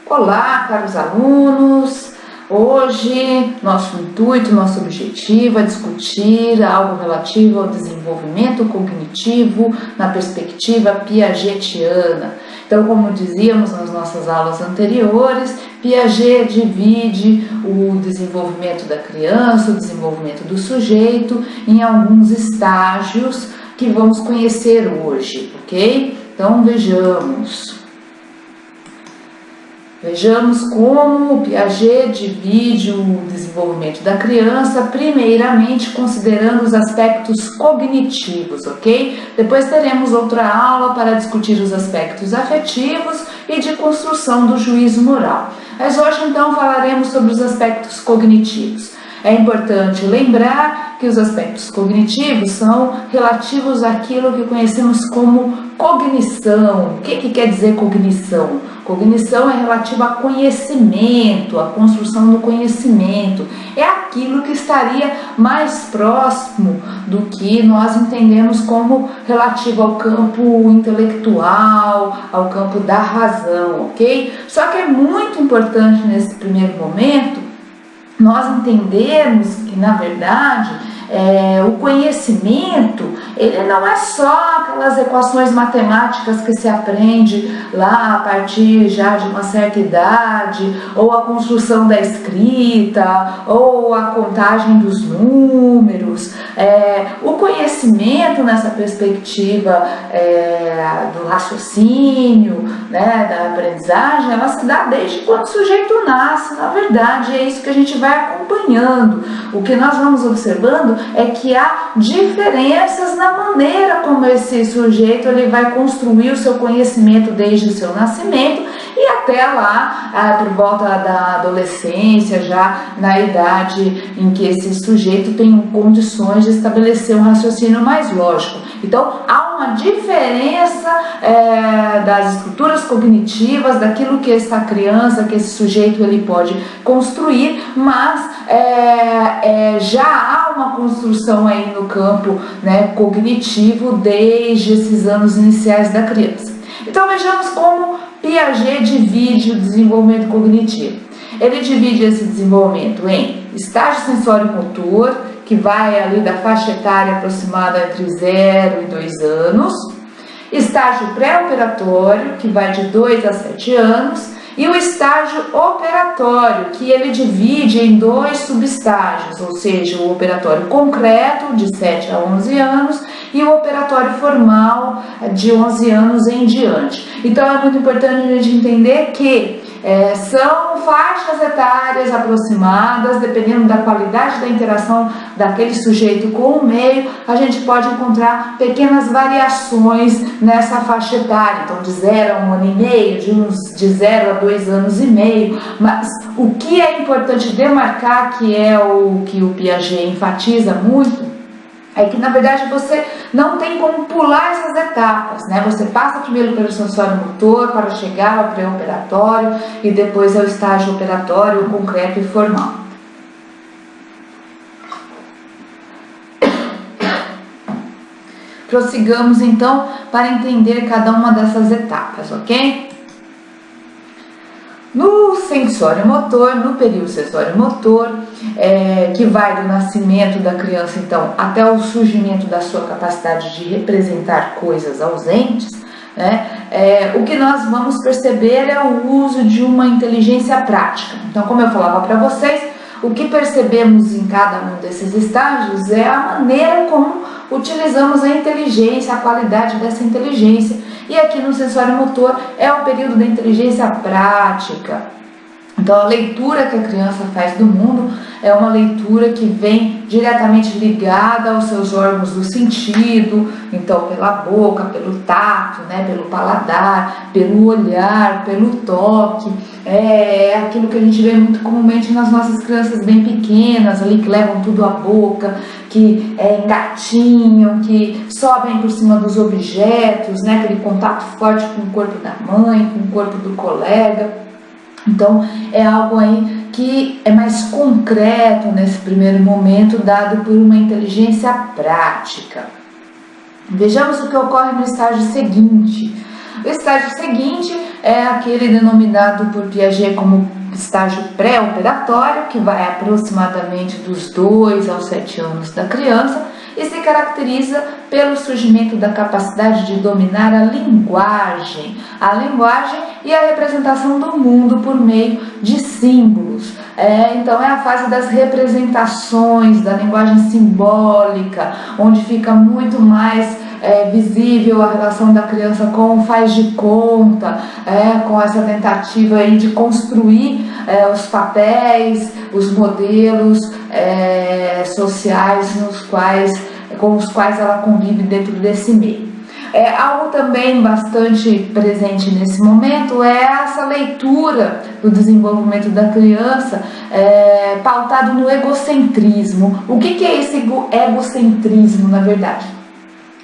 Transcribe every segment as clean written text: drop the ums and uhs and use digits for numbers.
Olá, caros alunos! Hoje, nosso intuito, nosso objetivo é discutir algo relativo ao desenvolvimento cognitivo na perspectiva piagetiana. Então, como dizíamos nas nossas aulas anteriores, Piaget divide o desenvolvimento da criança, o desenvolvimento do sujeito, em alguns estágios que vamos conhecer hoje, ok? Então, vejamos como o Piaget divide o desenvolvimento da criança, primeiramente considerando os aspectos cognitivos, ok? Depois teremos outra aula para discutir os aspectos afetivos e de construção do juízo moral. Mas hoje, então, falaremos sobre os aspectos cognitivos. É importante lembrar que os aspectos cognitivos são relativos àquilo que conhecemos como cognição. O que quer dizer cognição? Cognição é relativa a conhecimento, a construção do conhecimento. É aquilo que estaria mais próximo do que nós entendemos como relativo ao campo intelectual, ao campo da razão, ok? Só que é muito importante nesse primeiro momento nós entendermos que, na verdade, o conhecimento, ele não é só aquelas equações matemáticas que se aprende lá a partir já de uma certa idade, ou a construção da escrita, ou a contagem dos números. O conhecimento nessa perspectiva do raciocínio, né, da aprendizagem, ela se dá desde quando o sujeito nasce, na verdade, é isso que a gente vai acompanhando. O que nós vamos observando é que há diferenças na maneira como esse sujeito ele vai construir o seu conhecimento desde o seu nascimento e até lá, por volta da adolescência, já na idade em que esse sujeito tem condições de estabelecer um raciocínio mais lógico. Então, há uma diferença das estruturas cognitivas, daquilo que essa criança, que esse sujeito ele pode construir, mas já há uma construção aí no campo, né, cognitivo desde esses anos iniciais da criança. Então, vejamos como Piaget divide o desenvolvimento cognitivo. Ele divide esse desenvolvimento em estágio sensório-motor, que vai ali da faixa etária aproximada entre 0 e 2 anos, estágio pré-operatório, que vai de 2 a 7 anos, e o estágio operatório, que ele divide em 2 subestágios, ou seja, o operatório concreto, de 7 a 11 anos, e o operatório formal, de 11 anos em diante. Então, é muito importante a gente entender que são faixas etárias aproximadas, dependendo da qualidade da interação daquele sujeito com o meio, a gente pode encontrar pequenas variações nessa faixa etária, então de 0 a 1 ano e meio, de 0 a 2 anos e meio, mas o que é importante demarcar, que é o que o Piaget enfatiza muito, é que, na verdade, você não tem como pular essas etapas, né? Você passa primeiro pelo sensório motor para chegar ao pré-operatório e depois ao estágio operatório, concreto e formal. Prossigamos, então, para entender cada uma dessas etapas, ok? No sensório motor, no período sensório motor, que vai do nascimento da criança, então, até o surgimento da sua capacidade de representar coisas ausentes, né, o que nós vamos perceber é o uso de uma inteligência prática. Então, como eu falava para vocês, o que percebemos em cada um desses estágios é a maneira como utilizamos a inteligência, a qualidade dessa inteligência. E aqui no sensório motor é o período da inteligência prática. Então, a leitura que a criança faz do mundo é uma leitura que vem diretamente ligada aos seus órgãos do sentido, então pela boca, pelo tato, né, pelo paladar, pelo olhar, pelo toque. É aquilo que a gente vê muito comumente nas nossas crianças bem pequenas, ali que levam tudo à boca, que engatinham, que sobem por cima dos objetos, né, aquele contato forte com o corpo da mãe, com o corpo do colega. Então, é algo aí que é mais concreto nesse primeiro momento, dado por uma inteligência prática. Vejamos o que ocorre no estágio seguinte. O estágio seguinte é aquele denominado por Piaget como estágio pré-operatório, que vai aproximadamente dos 2 aos 7 anos da criança e se caracteriza pelo surgimento da capacidade de dominar a linguagem e a representação do mundo por meio de símbolos. Então é a fase das representações, da linguagem simbólica, onde fica muito mais visível a relação da criança com o faz de conta, com essa tentativa aí de construir os papéis, os modelos sociais com os quais ela convive dentro desse meio. Algo também bastante presente nesse momento é essa leitura do desenvolvimento da criança pautado no egocentrismo. O que é esse egocentrismo, na verdade?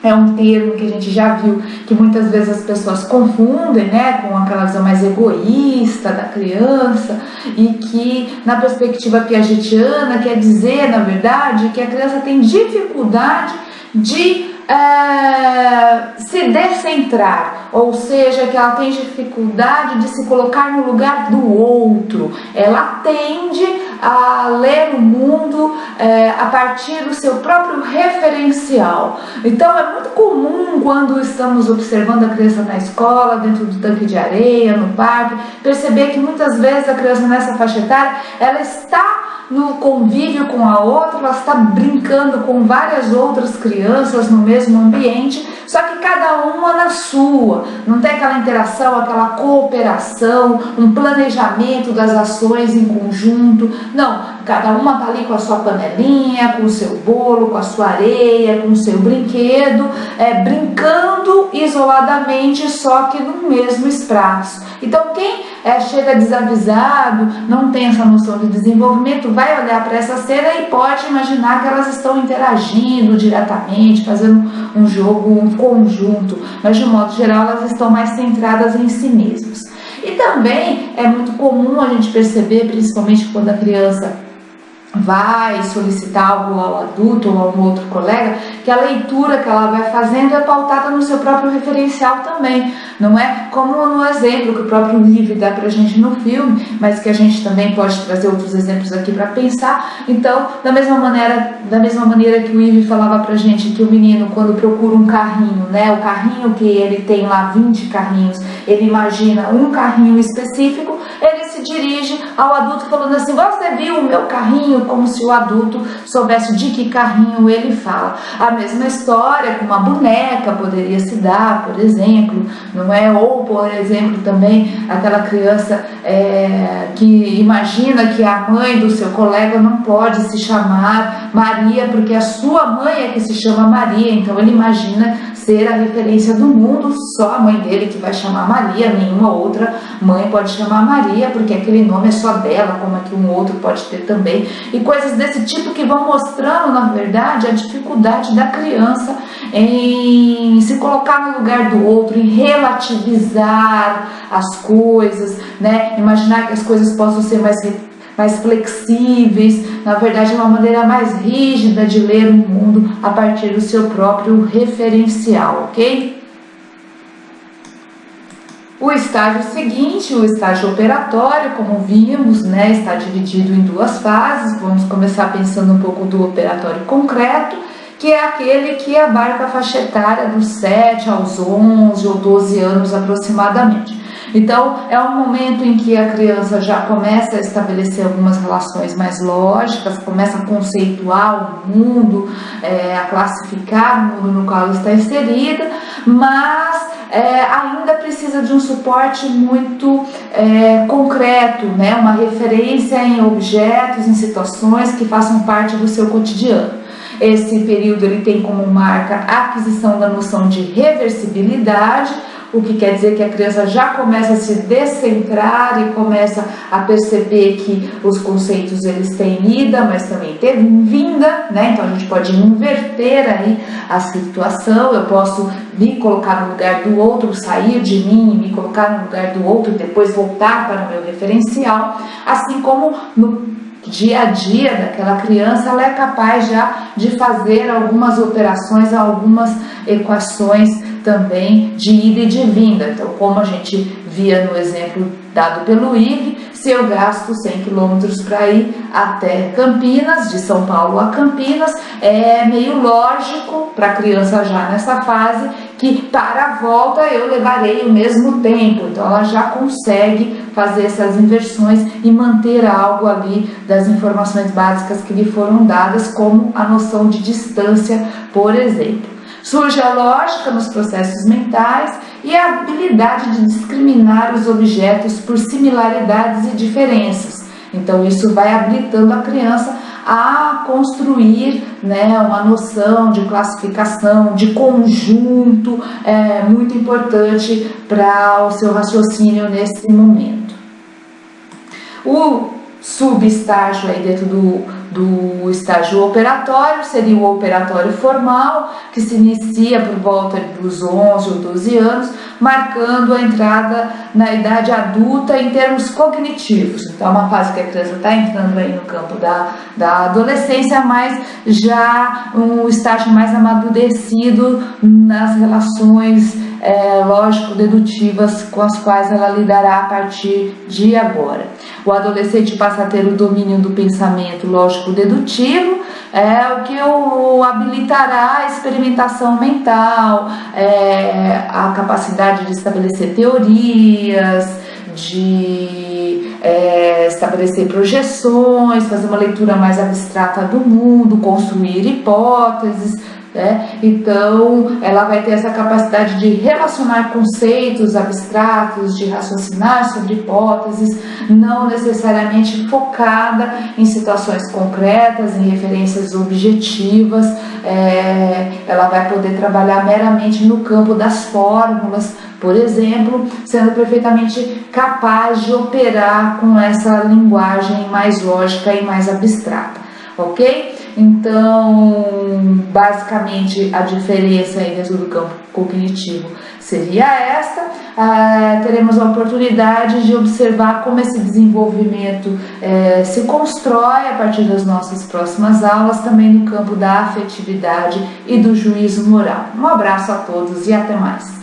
É um termo que a gente já viu que muitas vezes as pessoas confundem, né, com aquela visão mais egoísta da criança, e que na perspectiva piagetiana quer dizer, na verdade, que a criança tem dificuldade de se descentrar, ou seja, que ela tem dificuldade de se colocar no lugar do outro. Ela tende a ler o mundo a partir do seu próprio referencial. Então é muito comum, quando estamos observando a criança na escola, dentro do tanque de areia, no parque, perceber que muitas vezes a criança nessa faixa etária, ela está no convívio com a outra, ela está brincando com várias outras crianças no mesmo ambiente, só que cada uma na sua, não tem aquela interação, aquela cooperação, um planejamento das ações em conjunto, não, cada uma está ali com a sua panelinha, com o seu bolo, com a sua areia, com o seu brinquedo, brincando isoladamente, só que no mesmo espaço. Então quem chega desavisado, não tem essa noção de desenvolvimento, vai olhar para essa cena e pode imaginar que elas estão interagindo diretamente, fazendo um jogo, um conjunto, mas de modo geral elas estão mais centradas em si mesmas. E também é muito comum a gente perceber, principalmente quando a criança vai solicitar algo ao adulto ou a um outro colega, que a leitura que ela vai fazendo é pautada no seu próprio referencial também, não é? Como no exemplo que o próprio Ivy dá pra gente no filme, mas que a gente também pode trazer outros exemplos aqui para pensar. Então, da mesma maneira que o Ivy falava pra gente que o menino, quando procura um carrinho, né, o carrinho que ele tem lá 20 carrinhos, ele imagina um carrinho específico, ele se dirige ao adulto falando assim: você viu o meu carrinho? Como se o adulto soubesse de que carrinho ele fala. A mesma história com uma boneca poderia se dar, por exemplo, não é? Ou, por exemplo, também aquela criança que imagina que a mãe do seu colega não pode se chamar Maria, porque a sua mãe é que se chama Maria, então ele imagina ser a referência do mundo, só a mãe dele que vai chamar Maria, nenhuma outra mãe pode chamar Maria, porque aquele nome é só dela, como é que um outro pode ter também, e coisas desse tipo que vão mostrando, na verdade, a dificuldade da criança em se colocar no lugar do outro, em relativizar as coisas, né? Imaginar que as coisas possam ser mais flexíveis, na verdade é uma maneira mais rígida de ler o mundo a partir do seu próprio referencial, ok? O estágio seguinte, o estágio operatório, como vimos, né, está dividido em duas fases. Vamos começar pensando um pouco do operatório concreto, que é aquele que abarca a faixa etária dos 7 aos 11 ou 12 anos aproximadamente. Então, é um momento em que a criança já começa a estabelecer algumas relações mais lógicas, começa a conceituar o mundo, a classificar o mundo no qual ela está inserida, mas ainda precisa de um suporte muito concreto, né? Uma referência em objetos, em situações que façam parte do seu cotidiano. Esse período ele tem como marca a aquisição da noção de reversibilidade, o que quer dizer que a criança já começa a se descentrar e começa a perceber que os conceitos eles têm ida, mas também têm vinda, né? Então a gente pode inverter aí a situação. Eu posso me colocar no lugar do outro, sair de mim e me colocar no lugar do outro, depois voltar para o meu referencial, assim como no dia a dia daquela criança, ela é capaz já de fazer algumas operações, algumas equações também de ida e de vinda. Então, como a gente via no exemplo dado pelo Yves, se eu gasto 100 km para ir até Campinas, de São Paulo a Campinas, é meio lógico para a criança já nessa fase que para a volta eu levarei o mesmo tempo. Então ela já consegue fazer essas inversões e manter algo ali das informações básicas que lhe foram dadas, como a noção de distância, por exemplo. Surge a lógica nos processos mentais e a habilidade de discriminar os objetos por similaridades e diferenças. Então isso vai habilitando a criança a construir, né, uma noção de classificação, de conjunto, muito importante para o seu raciocínio nesse momento. O subestágio aí dentro do estágio operatório seria o operatório formal, que se inicia por volta dos 11 ou 12 anos, marcando a entrada na idade adulta em termos cognitivos. Então é uma fase que a criança está entrando aí no campo da adolescência, mas já um estágio mais amadurecido nas relações lógico-dedutivas com as quais ela lidará a partir de agora. O adolescente passa a ter o domínio do pensamento lógico-dedutivo, o que o habilitará a experimentação mental, a capacidade de estabelecer teorias, de estabelecer projeções, fazer uma leitura mais abstrata do mundo, construir hipóteses. Então ela vai ter essa capacidade de relacionar conceitos abstratos, de raciocinar sobre hipóteses, não necessariamente focada em situações concretas, em referências objetivas. Ela vai poder trabalhar meramente no campo das fórmulas, por exemplo, sendo perfeitamente capaz de operar com essa linguagem mais lógica e mais abstrata, ok? Então, basicamente, a diferença aí dentro do campo cognitivo seria esta. Teremos a oportunidade de observar como esse desenvolvimento se constrói a partir das nossas próximas aulas, também no campo da afetividade e do juízo moral. Um abraço a todos e até mais.